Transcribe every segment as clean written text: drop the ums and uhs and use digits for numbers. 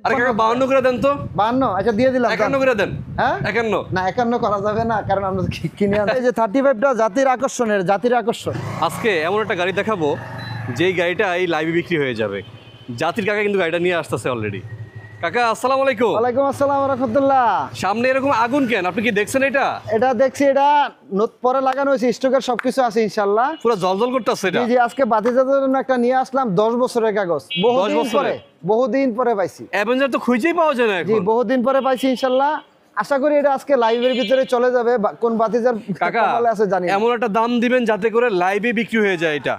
আরে কাকা 52 করে দেন তো। 52 আচ্ছা দিয়ে দিলাম। 51 করে দেন। হ্যাঁ 51 না 51 করা যাবে না, কারণ আমরা কিনে আনছি। এই যে 35টা জাতির আকর্ষণ। আজকে এমন একটা গাড়ি দেখাবো যেই গাড়িটা এই লাইভে বিক্রি হয়ে যাবে। জাতির কাকা কিন্তু গাড়িটা নিয়ে আসতেছে অলরেডি। কাকা আসসালামু আলাইকুম। ওয়ালাইকুম আসসালাম ওয়া রাহমাতুল্লাহ। সামনে এরকম আগুন কেন? আপনি কি দেখছেন এটা? এটা দেখছি, এটা পরে লাগানো হয়েছে, স্টকের সবকিছু আছে ইনশাআল্লাহ। পুরো জলজল করতেছে এটা। জি জি, আজকে বাতিজাতের জন্য একটা নিয়ে আসলাম 10 বছরের কাগজ। বহুদিন পরে পাইছি। অ্যাভেঞ্জার তো খুঁজেই পাওয়া যায় না জি এখন। বহুদিন পরে পাইছি ইনশাআল্লাহ। আশা করি এটা আজকে লাইভের ভিতরে চলে যাবে। কোন বাতিজার কাকা কপালে আছে জানি না। এমন একটা দাম দিবেন যাতে করে লাইভে বিক্রি হয়ে যায় এটা।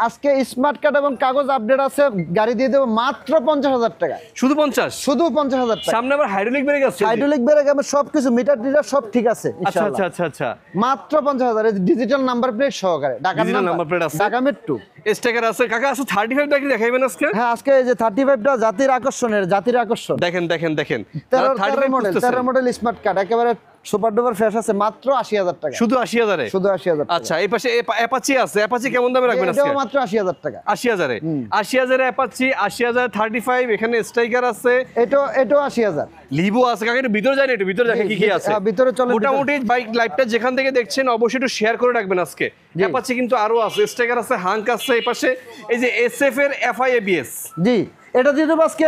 আজকে স্মার্ট কার্ড এবং কাগজ আপডেট আছে, গাড়ি দিয়ে দেবো মাত্র 50,000 টাকা। শুধু 50? শুধু 50,000 টাকা। সামনে আবার হাইড্রোলিক ব্রেক আছে। হাইড্রোলিক ব্রেক এবং সবকিছু মিটার টিটার সব ঠিক আছে আচ্ছা ইনশাআল্লাহ। আচ্ছা আচ্ছা আচ্ছা। মাত্র 50,000 ডিজিটাল নাম্বার প্লেট সহকারে। ডিজিটাল নাম্বার প্লেট আছে। ঢাকা মেট্রো স্টিকার আছে। কাকা আছে 35 টা কি দেখাইবেন আজকে? হ্যাঁ আজকে এই যে 35টা জাতির আকর্ষণ। দেখেন 13 মডেল স্মার্ট কার্ড একেবারে সুপার ডুপার ফ্রেশ আছে, মাত্র 80,000 টাকা। শুধু 80,000 এ? শুধু 80,000 টাকা। আচ্ছা এই পাশে অ্যাপাচি আছে। অ্যাপাচি কেমন দামে রাখবেন আজকে? এটাও মাত্র 80,000 টাকা। 80,000 এ? 80,000 এ অ্যাপাচি, 80,000 35, এখানে স্ট্রাইকার আছে। এটাও 80,000। লিভো আছে। কাকা একটু ভিতরে যাই না, একটু ভিতরে দেখে কি কি আছে। হ্যাঁ ভিতরে চলে। মোটামুটি বাইক লাইভটা যেখান থেকে দেখছেন অবশ্যই একটু শেয়ার করে রাখবেন আজকে। অ্যাপাচি কিন্তু আরো আছে, স্ট্রাইকার আছে, হাঙ্ক আছে। এই পাশে এই যে এসএফ এর এফআই এবিএস। জি এটা দিয়ে দেবো আজকে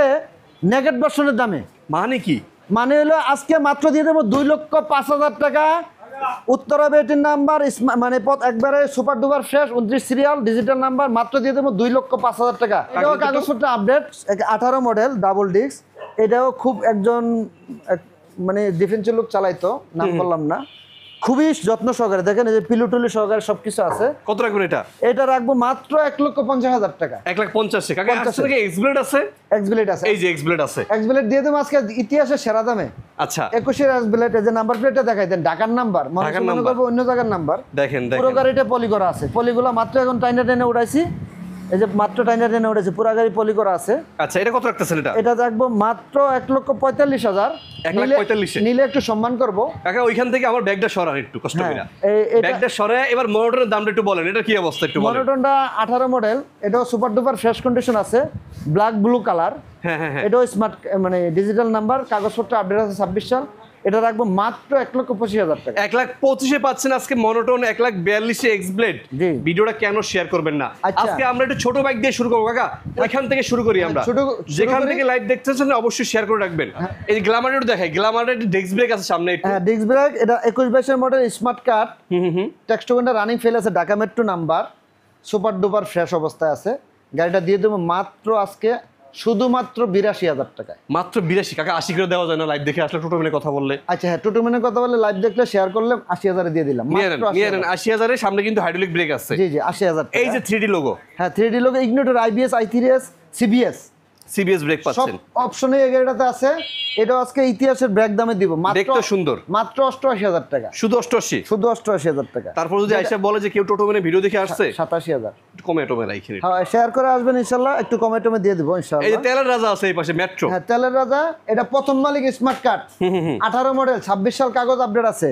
নেগেট ভার্সনের দামে। মানে কি? মানে হলো আজকে মাত্র দিয়ে দেবো 2,05,000 টাকা। উত্তরা বেটির নাম্বার, মানে একবারে super duper fresh 29 serial digital number, মাত্র দিয়ে দেবো 2,05,000 টাকা। এটাও কাগজপত্র আপডেট, 18 মডেল ডাবল ডিস্ক। এটাও খুব একজন মানে ডিফেন্সের লোক চালাইতো, নাম বললাম না। খুবই যত্ন সহকারে, দেখেন এই যে পিলুটুলি সহকারে সবকিছু আছে। কত রাখবেন এটা? এটা রাখবো মাত্র 1,50,000 টাকা। 1,50,000 কাকা। আজকে থেকে এক্সব্লেড আছে। এক্সব্লেড আছে। এই যে এক্সব্লেড আছে। এক্সব্লেড দিয়ে দেবো আজকে ইতিহাসের সেরা দামে। আচ্ছা 21 এর এক্সব্লেড। এই যে নাম্বার প্লেটটা দেখাই দেন, ঢাকার নাম্বার, মনে করবো অন্য জায়গার নাম্বার। দেখেন পুরো গাড়িটা পলি করা আছে। পলিগুলো মাত্র এখন টাইনা উড়াইছি। এই যে মাত্র টাইনা উড়াইছি, পুরো গাড়ি পলি করা আছে। আচ্ছা এটা কত রাখতেছেন এটা? এটা রাখবো মাত্র 1,45,000। 1,45,000 নিলে একটু সম্মান করবো। কাকা ওইখান থেকে আমার ব্যাগটা সরান একটু কষ্ট করে। এটা ব্যাগটা সরায় এবার মনোটনের দামটা একটু বলেন, এটা কি অবস্থা একটু বলেন। মনোটনটা 18 মডেল, এটাও সুপার ডুপার ফ্রেশ কন্ডিশন আছে, ব্ল্যাক ব্লু কালার। হ্যাঁ হ্যাঁ হ্যাঁ। এটাও স্মার্ট মানে ডিজিটাল নাম্বার, কাগজপত্র আপডেট আছে 26 সাল। এটা রাখবো মাত্র 1,25,000 টাকা। 1,25,000 পাচ্ছেন আজকে মনোটন 1,42,000 এক্সব্লেড। ভিডিওটা কেন শেয়ার করবেন না? আজকে আমরা একটু ছোট বাইক দিয়ে শুরু করবো কাকা। ওইখান থেকে শুরু করি আমরা। যেখান থেকে লাইভ দেখতেছেন অবশ্যই শেয়ার করে রাখবেন। এই যে গ্ল্যামারটা দেখাই, গ্ল্যামারের ডিস্ক ব্রেক আছে সামনে একটু। হ্যাঁ ডিস্ক ব্রেক। এটা 21-22 মডেল স্মার্ট কার্ড। টেক্সটোকনটা রানিং ফেল আছে, Dhaka metro number, super duper fresh অবস্থায় আছে। গাড়িটা দিয়ে দেবো মাত্র আজকে শুধুমাত্র 82,000 টাকায়। মাত্র 82 কাকা। 80 করে দেওয়া যায় না লাইভ দেখে আসলে? টোটো মেনে কথা বললে। আচ্ছা হ্যাঁ টোটো মেনে কথা বললে, লাইভ দেখলে শেয়ার করলে 80,000 দিয়ে দিলাম। নিয়ে নেন 80,000 এর। সামনে কিন্তু হাইড্রোলিক ব্রেক আছে। জি জি 80,000 টাকা। এই যে 3D লোগো। হ্যাঁ 3D logo, ignitor, IBS, i3s, CBS brake সব পাচ্ছেন। অপশনে এই গাড়িটাতে আছে। এটাও আজকে ইতিহাসের ব্রেক দামে দিব দেখতে সুন্দর। মাত্র 88,000 টাকা। শুধু 88? শুধু 88,000 টাকা। তারপর যদি আইসা বলে যে কেউ টোটো মেনে ভিডিও দেখে আসছে, 87,000। একটু কমে টমে রাখেন। হ্যাঁ শেয়ার করে আসবেন ইনশাআল্লাহ, একটু কমে টমে দিয়ে দেবো ইনশাআল্লাহ। এই যে তেলের রাজা আছে এই পাশে মেট্রো। হ্যাঁ তেলের রাজা, এটা প্রথম মালিক স্মার্ট কার্ড, 18 মডেল, 26 সাল কাগজ আপডেট আছে।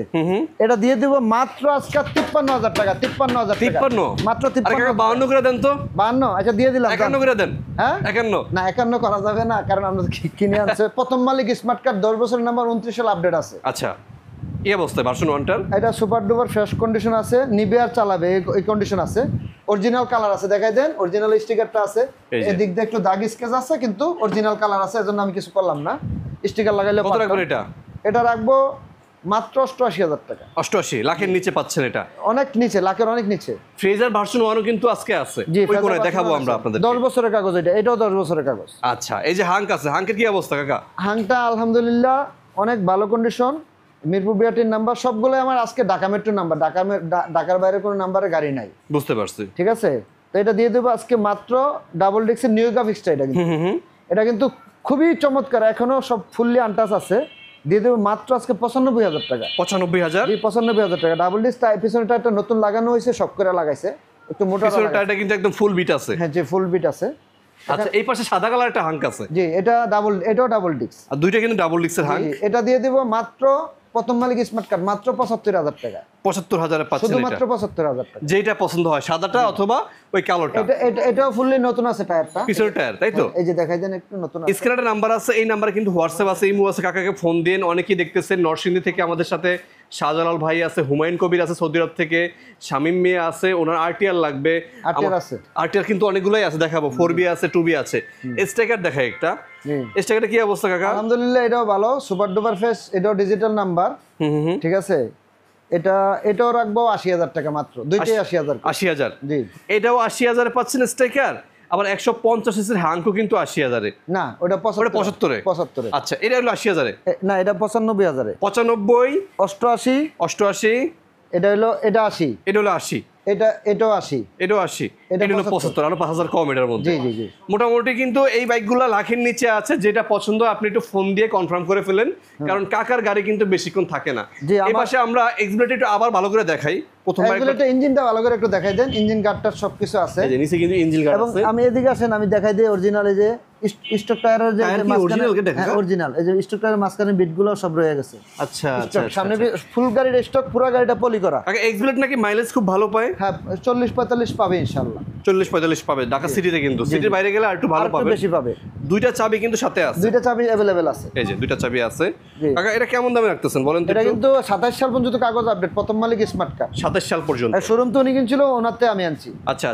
এটা দিয়ে দিব মাত্র আজকে 53,000 টাকা। 53,000 টাকা। 53? মাত্র আরে কাকা 53। 52 করে দেন তো। 52 আচ্ছা দিয়ে দিলাম। 51 করে দেন। হ্যাঁ 51 না 51 করা যাবে না, কারণ আমরা কিনে আনছে। প্রথম মালিক স্মার্ট কার্ড, 10 বছরের নাম্বার, 29 সাল আপডেট আছে। আচ্ছা এই অবস্থা ভার্সন 1টার। এটা সুপার ডুপার ফ্রেশ কন্ডিশন আছে, নিবে আর চালাবে এই কন্ডিশন আছে। অরিজিনাল কালার আছে, দেখাই দেন। অরিজিনাল স্টিকারটা আছে। এদিক দিয়ে একটু দাগ স্কেচ আছে, কিন্তু অরিজিনাল কালার আছে, এজন্য আমি কিছু করলাম না। স্টিকার লাগাইলে কত রাখবেন এটা? এটা রাখবো মাত্র 88,000 টাকা। 88 লাখের নিচে পাচ্ছেন এটা? অনেক নিচে, লাখের অনেক নিচে। ফ্রেজার ভার্সন 1ও কিন্তু আজকে আছে। ওই কোণে দেখাবো আমরা আপনাদের। 10 বছরের কাগজ এটা, এটাও 10 বছরের কাগজ। আচ্ছা এই যে হাঙ্ক আছে, হাঙ্কের কি অবস্থা কাকা? হাংটা আলহামদুলিল্লাহ অনেক ভালো কন্ডিশন, মিরপুর বিআরটির নাম্বার, সবগুলো আমার আজকে ঢাকা মেট্রো নাম্বার। ঢাকার বাইরে কোনো নাম্বারে গাড়ি নাই। বুঝতে পারছি। ঠিক আছে, তো এটা দিয়ে দেবো আজকে মাত্র ডাবল ডিস্কের নিউ গ্রাফিক্সটা। এটা কিন্তু খুবই চমৎকার, এখনো সব ফুললি আনটাচ আছে। দিয়ে দেবো মাত্র আজকে 95,000 টাকা। 95,000? 95,000 টাকা। ডাবল ডিস্ক পিছনে টায়ারটা নতুন লাগানো হয়েছে, সব করে লাগাইছে, একটু মোটা। পিছনের টায়ারটা কিন্তু একদম ফুল বিট আছে। হ্যাঁ যে ফুল বিট আছে। আচ্ছা এই পাশে সাদা কালার একটা হাঙ্ক আছে। জি এটাও ডাবল ডিস্ক। আর দুইটা কিন্তু ডাবল ডিস্কের হাঙ্ক। এটা দিয়ে দিব মাত্র প্রথম মালিক স্মার্ট কার্ড, মাত্র 75,000 টাকা। ৭৫,০০০ পাচ্ছেন শুধুমাত্র ৭৫,০০০ টাকা। যেটা পছন্দ হয়, সাদাটা অথবা ওই কালোটা। এটাও ফুললি নতুন আছে টায়ারটা, পিছনের টায়ার, তাই তো? এই যে দেখাই দেন একটু নতুন আছে। স্ক্রিনে নাম্বার আছে, এই নাম্বারে কিন্তু হোয়াটসঅ্যাপ আছে, ইমো আছে, কাকাকে ফোন দেন। অনেকেই দেখতেছেন নরসিংদী থেকে আমাদের সাথে শাহজালাল ভাই আছে, হুমায়ুন কবির আছে সৌদি আরব থেকে, শামীম মিয়া আছে, ওনার আরটিআর লাগবে। আরটিআর কিন্তু অনেকগুলাই আছে, দেখাবো। 4B আছে, 2B আছে। স্ট্রাইকার দেখাই একটা। স্ট্রাইকারের কি অবস্থা কাকা? আলহামদুলিল্লাহ, এটাও ভালো, সুপার ডুপার ফ্রেশ, এটাও ডিজিটাল নাম্বার। ঠিক আছে, এটাও রাখবো ৮০,০০০ টাকা মাত্র, দুইটাই ৮০,০০০। ৮০,০০০, জি। এটাও ৮০,০০০ পাচ্ছেন স্ট্রাইকার। আবার ১৫০ সিসির হাঙ্কো কিন্তু ৮০,০০০। না, ওটা ৭৫। আচ্ছা, এটা হলো ৮০,০০০। না, এটা ৯৫,০০০। ৯৫, ৮৮, ৮৮, এটা ৮০, এটা হলো ৮০, এটাও ৮০, এটাও ৮০, এটা হলো ৭৫, আরো ৫,০০০ কম এটার মধ্যে। জি জি। মোটামুটি কিন্তু এই বাইকগুলো লাখের নিচে আছে। যেটা পছন্দ আপনি একটু ফোন দিয়ে কনফার্ম করে ফেলেন, কারণ কাকার গাড়ি কিন্তু বেশিক্ষণ থাকে না। এই পাশে আমরা এক্সপ্লেট একটু আবার ভালো করে দেখাই। প্রথমবার ইঞ্জিনটা ভালো করে একটু দেখাই দেন, ইঞ্জিন গার্ডটার সবকিছু আছে, এই যে নিচে কিন্তু ইঞ্জিন গার্ড আছে। এবং আমি এদিকে আসেন, আমি দেখাই দিই অরিজিনাল। এই যে স্টক টায়ারের যে অরিজিনাল, এই যে স্টক টায়ারের মাঝখানে বিটগুলো সব রয়ে গেছে। আচ্ছা, সামনে ফুল গাড়ির স্টক, পুরো গাড়িটা পলি করা। কাকা এক্সপ্লেট নাকি মাইলেজ খুব ভালো পায়? হ্যাঁ, ৪০-৪৫ পাবে ইনশাআল্লাহ। ৪০-৪৫ পাবে ঢাকা সিটিতে, কিন্তু সিটির বাইরে গেলে আর একটু ভালো পাবে, বেশি পাবে। দুইটা চাবি কিন্তু সাথে আছে, দুইটা চাবি अवेलेबल আছে। এই যে দুইটা চাবি আছে। কাকা এটা কেমন দামে রাখতেছেন বলেন তো? এটা কিন্তু ২৭ সাল পর্যন্ত কাগজ আপডেট, প্রথম মালিক স্মার্ট কার্ড। ২৭ সাল পর্যন্ত শোরুম তো উনি কিনছিল, ওনারতে আমি আনছি। আচ্ছা।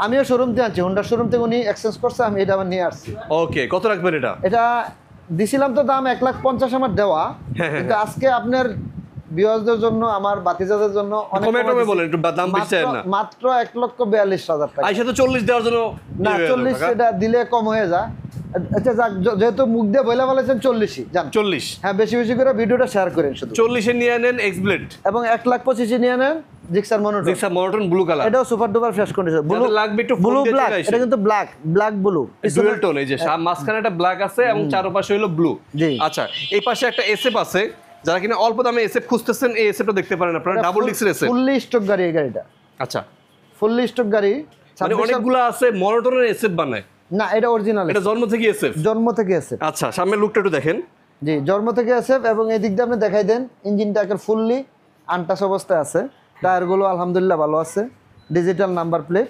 আমিও শোরুম থেকে আনছি, হোন্ডা শোরুম থেকে উনি এক্সচেঞ্জ করছে, আমি এটা আবার নিয়ে আসছি। ওকে, কত রাখবেন এটা? এটা দিছিলাম তো দাম ১,৫০,০০০ আমার দেওয়া, কিন্তু আজকে আপনার ভিউয়ারদের জন্য, আমার বাতিজাদের জন্য অনেক কমে বলেন, একটু দাম বেশি চাই না। মাত্র ১,৪২,০০০ টাকা। আইসা তো ৪০ দেওয়ার জন্য না, ৪০ এটা দিলে কম হয়ে যায়। আচ্ছা যাক, যেহেতু মুখ দিয়ে বলে বলেছেন ৪০ই যান। ৪০, হ্যাঁ, বেশি করে ভিডিওটা শেয়ার করেন শুধু। ৪০-এ নিয়ে নেন এক্সব্লেড, এবং ১,২৫,০০০ নিয়ে নেন জিক্সার মনোটন ব্লু কালার। এটাও super duper fresh condition. Blue লাগবে একটু ব্লু ব্ল্যাক, এটা কিন্তু ব্ল্যাক ব্লু ডুয়াল টোন। এই যে মাঝখানে একটা ব্ল্যাক আছে এবং চারপাশে হলো ব্লু। আচ্ছা, এই পাশে একটা এসএফ আছে, যারা কিনা অল্প দামে এসএফ খুঁজতেছেন, এই এসএফটা দেখতে পারেন আপনারা, ডাবল ডিক্সের এসএফ, ফুললি স্টক গাড়ি এই গাড়িটা। আচ্ছা, ফুললি স্টক গাড়ি, মানে অনেকগুলো আছে মনোটনের এসএফ বানায় না, এটা অরিজিনাল, এটা জন্ম থেকে এসএফ। আচ্ছা, সামনে লুকটা একটু দেখেন। জি, জন্ম থেকে এসএফ, এবং এই দিক দিয়ে আপনি দেখাই দেন, ইঞ্জিনটা একদম ফুললি আনটাচ অবস্থায় আছে, টায়ারগুলো আলহামদুলিল্লাহ ভালো আছে, digital number plate,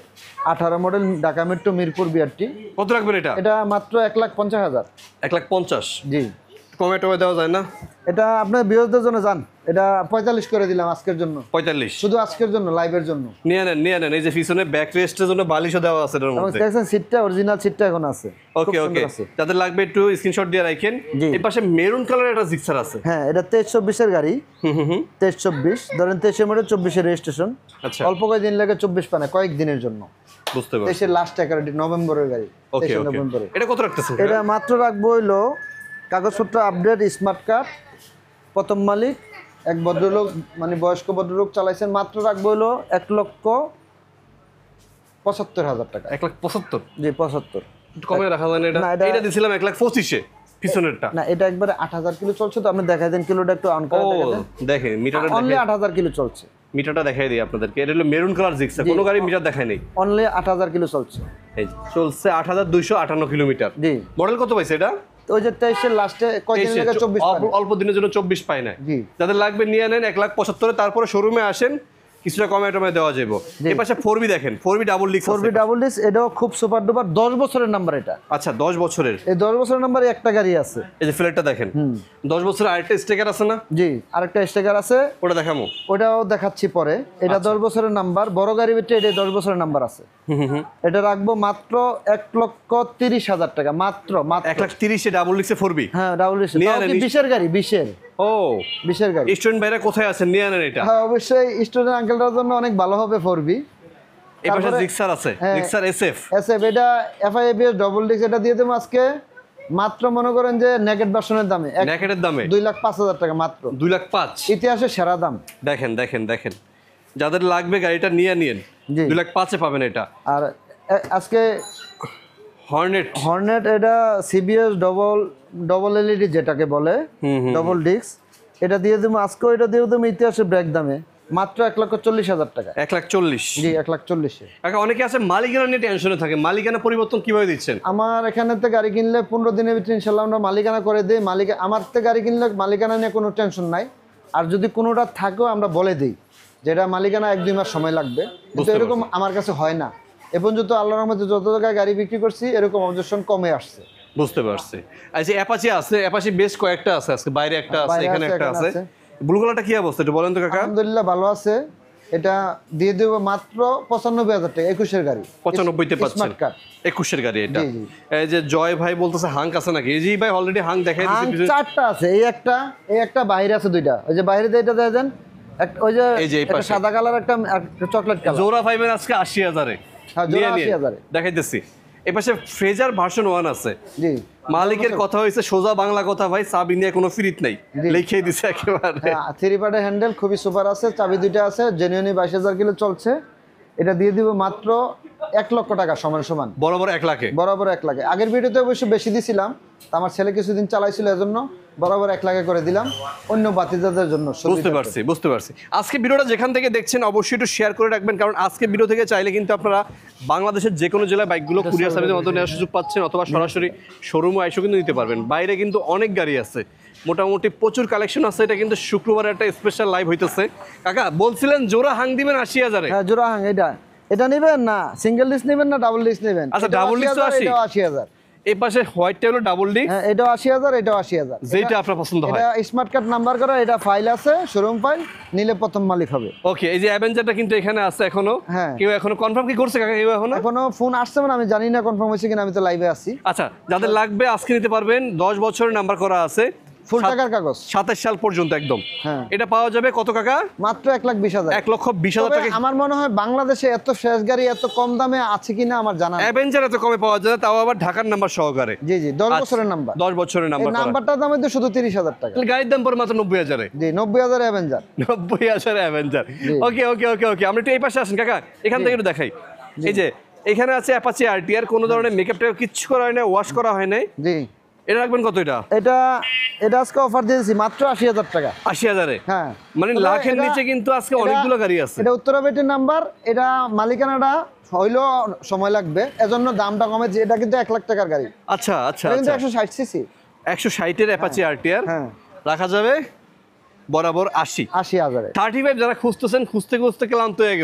18 model, Dhaka metro, Mirpur BRT. কত রাখবেন এটা? এটা মাত্র ১,৫০,০০০। ১,৫০,০০০? জি। কমেন্ট দেওয়া যায় না? এটা আপনার বিরোধীদের জন্য যান, এটা ৪৫ করে দিলাম আজকের জন্য। ৪৫ শুধু আজকের জন্য, লাইভের জন্য নিয়ে নেন। এই যে পিছনে ব্যাক রেস্টের জন্য বালিশও দেওয়া আছে এর মধ্যে, দেখছেন সিটটা, অরিজিনাল সিটটা এখন আছে। ওকে, যাদের লাগবে একটু স্ক্রিনশট দিয়ে রাখেন। এই পাশে মেরুন কালারের একটা জিক্সার আছে। হ্যাঁ, এটা ২৩-২৪ এর গাড়ি। ২৩-২৪ ধরেন, ২৩ মডেল, ২৪ এর রেজিস্ট্রেশন। আচ্ছা, অল্প কয়েকদিন লাগে, ২৪ পানে কয়েকদিনের জন্য, বুঝতে পারছি। ২৩ লাস্ট একারেটি নভেম্বরের গাড়ি। ওকে, এটা কত রাখতেছেন? এটা মাত্র রাখবো হইলো কাগজপত্র আপডেট, স্মার্ট কার্ড, প্রথম মালিক, এক ভদ্রলোক, মানে বয়স্ক ভদ্রলোক চালাইছেন, মাত্র রাখবো হইলো ১,৭৫,০০০ টাকা। ১,৭৫,০০০? জি, ৭৫। একটু কমে রাখা যায় না? এটা দিছিলাম ১,২৫,০০০ পিছনেরটা। না, এটা একবারে ৮,০০০ কিলো চলছে, তো আপনি দেখাই দেন কিলোটা একটু অন করে দেখেন, মিটারটা অনলি 8,000 কিলো চলছে। মিটারটা দেখাই দিই আপনাদেরকে। এটা হলো মেরুন কালার জিক্সার, কোনো গাড়ি মিটার দেখায় নেই, অনলি 8,000 কিলো চলছে। এই চলছে ৮,২৫৮ কিলোমিটার। জি। মডেল কত পাইছে এটা? ওই যে 23 এর লাস্টে কয়দিন লাগে, 24 অল্প দিনের জন্য 24 পায় না। যাদের লাগবে নিয়ে নেন ১,৭৫,০০০, তারপরে শোরুমে আসেন, কিছুটা কমে দেওয়া যাবে। এই পাশে 4B দেখেন, 4B double disc, 4B double disc, এটাও খুব সুপার ডুপার, 10 বছরের নাম্বার এটা। আচ্ছা, 10 বছরের। এই 10 বছরের নাম্বারে একটা গাড়ি আছে, এই যে ফ্ল্যাটটা দেখেন, 10 বছরের আরেকটা স্টিকার আছে না? জি, আরেকটা স্টিকার আছে, ওটা দেখামু, ওটাও দেখাচ্ছি পরে। এটা 10 বছরের নাম্বার, বড় গাড়ি ভিতরে এটা 10 বছরের নাম্বার আছে। এটা রাখবো মাত্র ১,৩০,০০০ টাকা, মাত্র ১,৩০,০০০ ডাবল ডিস্ক 4B। হ্যাঁ, ডাবল ডিস্ক, 20 এর গাড়ি, 20 এর। ও, 20 এর গাড়ি। স্টুডেন্ট ভাইরা কোথায় আছেন, নিয়ে নেন এটা। হ্যাঁ, অবশ্যই স্টুডেন্ট আঙ্কেলটার জন্য অনেক ভালো হবে 4B। এই পাশে জিক্সার আছে, জিক্সার এসএফ, এটা FIABS ডাবল ডিস্ক, এটা দিয়ে দেবো আজকে মাত্র, মনে করেন যে নেকেট ভার্সনের দামে, নেকেটের দামে 2,05,000 টাকা মাত্র। 2,05,000 ইতিহাসের সেরা দাম। দেখেন, যাদের লাগবে গাড়িটা নিয়ে নিন, 2,05,000 পাবেন এটা। আর আজকে হর্নেট, এটা CBS ডবল LED যেটাকে বলে, ডাবল ডিস্ক, এটা দিয়ে দেবো আজকে, এটা দিয়ে দেবো ইতিহাসের ব্রেক দামে, মাত্র 1,40,000 টাকা। 1,40,000? জি, 1,40,000। কাকা অনেকে আছে মালিকানা নিয়ে টেনশনে থাকে, মালিকানা পরিবর্তন কিভাবে দিচ্ছেন? আমার এখানে থেকে গাড়ি কিনলে 15 দিনের ভিতরে ইনশাআল্লাহ আমরা মালিকানা করে দিই। আমার থেকে গাড়ি কিনলে মালিকানা নিয়ে কোনো টেনশন নাই, আর যদি কোনোটা থাকেও আমরা বলে দিই যেটা মালিকানা 1-2 মাস সময় লাগবে, কিন্তু এরকম আমার কাছে হয় না। এ পর্যন্ত আল্লাহর রহমতে যত জায়গায় গাড়ি বিক্রি করছি এরকম অবজেকশন কমে আসছে। বুঝতে পারছি। আচ্ছা অ্যাপাচি আছে, অ্যাপাচি বেশ কয়েকটা আছে, আজকে বাইরে একটা আছে, এখানে একটা আছে। ব্লু কালারটা কি অবস্থা একটু বলেন তো কাকা? আলহামদুলিল্লাহ ভালো আছে। এটা দিয়ে দেব মাত্র 95,000 টাকা, 21 এর গাড়ি। 95 তে পাচ্ছেন, 21 এর গাড়ি এটা। এই যে জয় ভাই বলতেছে হাঙ্ক আছে নাকি? এই যে ভাই অলরেডি হাঙ্ক দেখাই দিয়েছে, 4টা আছে, এই একটা বাইরে আছে, 2টা। ওই যে বাইরে দিয়ে এটা দেন, ওই যে একটা সাদা কালার, একটা চকলেট কালার। জোড়া পাইবেন আজকে 80,000 এ। হ্যাঁ, জোড়া 80,000 এ দেখাইতেছি। এপাশে ফ্রেজার ভার্সন 1 আছে। জি, মালিকের কথা হইছে সোজা বাংলা কথা, ভাই চাবি নিয়ে কোনো ফিরিত নাই, লিখেই দিছে একেবারে। হ্যাঁ, 3 পার্টের হ্যান্ডেল, খুবই সুপার আছে, চাবি 2টা আছে, জেনুইনলি 22,000 কিলো চলছে। এটা দিয়ে দিব মাত্র 1 লক্ষ টাকা সমান। বরাবর 1 লাখে? বরাবর 1 লাখে। আগের ভিডিওতে অবশ্য বেশি দিছিলাম, আমার ছেলে কিছুদিন চালাইছিল, এজন্য বরাবর 1 লাখে করে দিলাম অন্য বাতিদারদের জন্য। বুঝতে পারছি। আজকে ভিডিওটা যেখান থেকে দেখছেন অবশ্যই একটু শেয়ার করে রাখবেন, কারণ আজকে ভিডিও থেকে চাইলে কিন্তু আপনারা বাংলাদেশের যে কোনো জেলায় বাইকগুলো কুরিয়ার সার্ভিসের মাধ্যমে নেওয়ার সুযোগ পাচ্ছেন, অথবা সরাসরি শোরুমে এসেও কিন্তু নিতে পারবেন। বাইরে কিন্তু অনেক গাড়ি আছে, মোটামুটি প্রচুর কালেকশন আছে। এটা কিন্তু শুক্রবার একটা স্পেশাল লাইভ হইতেছে। কাকা বলছিলেন জোড়া হাং দিবেন 80,000 এ? হ্যাঁ, জোড়া হাং। এটা নেবেন না সিঙ্গেল ডিস্ক নেবেন না ডাবল ডিস্ক নেবেন? আচ্ছা, ডাবল ডিস্ক তো 80,000। এই পাশে হোয়াইটটা হলো ডাবল ডিস্ক। হ্যাঁ, এটাও 80,000, এটাও 80,000। যেটা আপনার পছন্দ হয়। এটা স্মার্ট কার্ড নাম্বার করা, এটা ফাইল আছে, শোরুম ফাইল, নিলে প্রথম মালিক হবে। ওকে, এই যে অ্যাভেঞ্জারটা কিন্তু এখানে আছে এখনো। হ্যাঁ, কেউ এখনো কনফার্ম কি করছে কাকা? কেউ এখনো ফোন আসছে না, আমি জানি না কনফার্ম হয়েছে কিনা, আমি তো লাইভে আছি। আচ্ছা, যাদের লাগবে আজকে নিতে পারবেন। 10 বছরের নাম্বার করা আছে, ফুল টাকার কাগজ, 27 সাল পর্যন্ত একদম। হ্যাঁ, এটা পাওয়া যাবে কত কাকা? মাত্র 1,20,000। 1,20,000 টাকা। আমার মনে হয় বাংলাদেশে এত ফ্রেশ গাড়ি এত কম দামে আছে কিনা আমার জানা নেই। অ্যাভেঞ্জার এত কমে পাওয়া যায়, তাও আবার ঢাকার নাম্বার সহকারে। জি, 10 বছরের নাম্বার। 10 বছরের নাম্বার। এই নাম্বারটার দাম হচ্ছে শুধু 30,000 টাকা। গাড়ির দাম পড়ে মাত্র 90,000 এ। জি, 90,000 অ্যাভেঞ্জার। 90,000 অ্যাভেঞ্জার। ওকে, আমরা একটু এই পাশে আসেন কাকা, এখান থেকে একটু দেখাই। এই যে এখানে আছে অ্যাপাচি আরটিআর, কোনো ধরনের মেকআপ টেকআপ কিচ্ছু করা হয় না, ওয়াশ করা হয় নাই। জি, এটা রাখবেন কত? এটা আজকে অফার দিয়েছি মাত্র 80,000 টাকা। 80,000 এ? হ্যাঁ, মানে লাখের নিচে কিন্তু আজকে অনেকগুলো গাড়ি আছে। এটা উত্তরাবেটির নাম্বার, এটা মালিকানাটা হইলো সময় লাগবে, এজন্য দামটা কমে। এটা কিন্তু 1 লাখ টাকার গাড়ি। আচ্ছা, কিন্তু 160 সিসি, 160 এর অ্যাপাচি আরটিআর। হ্যাঁ, রাখা যাবে বরাবর 80,000 35 যারা খুঁজতেছেন, খুঁজতে ক্লান্ত হয়ে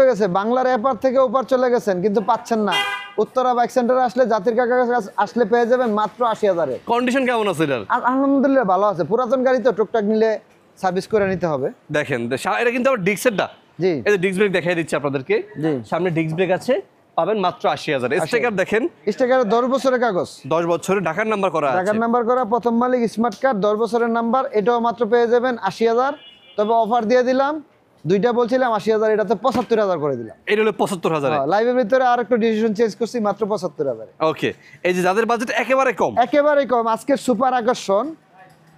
গেছে। বাংলার এপার থেকে ওপার চলে গেছেন, কিন্তু পাচ্ছেন না। উত্তরা বাইক সেন্টারে আসলে, জাতির কাকা আসলে পেয়ে যাবেন মাত্র 80,000 এ। কন্ডিশন কেমন আছে এটার? আলহামদুলিল্লাহ ভালো আছে। পুরাতন গাড়ি তো, টুকটাক নিলে সার্ভিস করে নিতে হবে। দেখেন এটা কিন্তু আবার ডিস্কেরটা। জি, এই যে ডিস্ক ব্রেক দেখাই দিচ্ছি আপনাদেরকে। সামনে ডিস্ক ব্রেক আছে, পাবেন মাত্র 80,000। স্টিকার দেখেন, স্টিকারে 10 বছরের কাগজ, 10 বছরের ঢাকার নাম্বার করা আছে। ঢাকার নাম্বার করা, প্রথম মালিক, স্মার্ট কার্ড, 10 বছরের নাম্বার। এটাও মাত্র পেয়ে যাবেন 80,000। তবে অফার দিয়ে দিলাম, 2টা বলছিলাম 80,000, এটাতে 75,000 করে দিলাম। এটা হলো 75,000। লাইভের ভিতরে আর একটু ডিসিশন চেঞ্জ করছি, মাত্র 75,000। ওকে, এই যে যাদের বাজেট একেবারে কম, আজকের সুপার আকর্ষণ,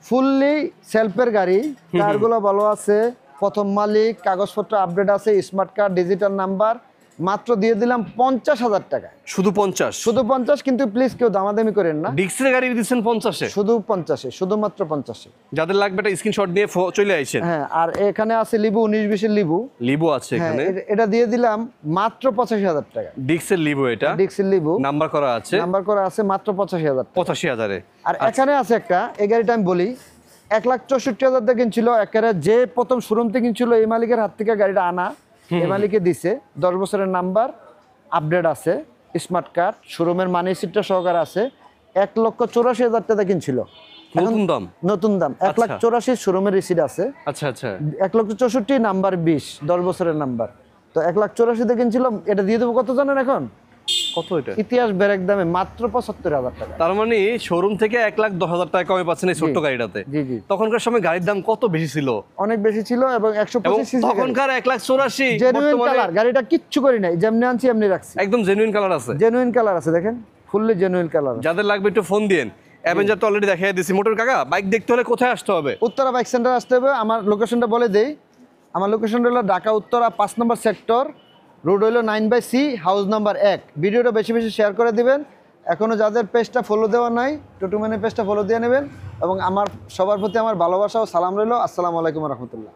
ফুললি সেলফের গাড়ি, কারগুলো ভালো আছে, প্রথম মালিক, কাগজপত্র আপডেট আছে, স্মার্ট কার্ড, ডিজিটাল নাম্বার। মাত্র দিয়ে দিলাম 50,000 টাকা। শুধু 50? কিন্তু প্লিজ কেউ দামাদামি করেন না। ডিক্সের গাড়ি দিচ্ছেন 50-এ? শুধু 50-এ, শুধুমাত্র 50-এ। যাদের লাগবে একটা স্ক্রিনশট নিয়ে চলে আইছেন। হ্যাঁ, আর এখানে আছে লিবু, 19-20 লিবু আছে এখানে। এটা দিয়ে দিলাম মাত্র 85,000 টাকা। ডিক্সের লিবু, এটা ডিক্সের লিবু, নাম্বার করা আছে মাত্র 85,000। 85,000 এ। আর এখানে আছে একটা, এই গাড়িটা আমি বলি, 1,64,000 দিয়ে কিনছিল, একেবারে যে প্রথম শোরুম থেকে কিনছিল, এই মালিকের হাত থেকে গাড়িটা আনা, এই মালিকে দিছে। 10 বছরের নাম্বার, আপডেট আছে, স্মার্ট কার্ড, শোরুমের মানি সিটটা সহকারে আছে। 1,84,000 টাকা কিনছিল, নতুন দাম 1,84,000 শোরুমের রিসিট আছে। আচ্ছা, 1,64,000 নাম্বার 20, 10 বছরের নাম্বার। তো 1,84,000 দিয়ে কিনছিল। এটা দিয়ে দেবো কত জানেন এখন? কত? এটা ইতিহাস ব্রেক দামে মাত্র 75,000 টাকা। তার মানে শোরুম থেকে 1,10,000 টাকা কমে পাচ্ছেন এই ছোট্ট গাড়িটাতে। জি। তখনকার সময় গাড়ির দাম কত বেশি ছিল? অনেক বেশি ছিল, এবং 125 সিসি তখনকার 1,84,000 জেনুইন কালার। গাড়িটা কিচ্ছু করি নাই, যেমনি আনছি এমনি রাখছি। একদম জেনুইন কালার আছে, দেখেন, ফুললি জেনুইন কালার। যাদের লাগবে একটু ফোন দিন। অ্যাভেঞ্জার তো অলরেডি দেখাই দিয়েছি। মোটর কাকা, বাইক দেখতে হলে কোথায় আসতে হবে? উত্তরা বাইক সেন্টার আসতে হবে। আমার লোকেশনটা বলে দেই। আমার লোকেশনটা হলো ঢাকা উত্তরা 5 নম্বর সেক্টর, রোড হলো 9/C, হাউস নাম্বার 1। ভিডিওটা বেশি শেয়ার করে দিবেন। এখনো যাদের পেজটা ফলো দেওয়া নাই, টুটুমানের পেজটা ফলো দিয়ে নেবেন। এবং আমার সবার প্রতি আমার ভালোবাসা ও সালাম রইল। আসসালামু আলাইকুম রহমতুল্লাহ।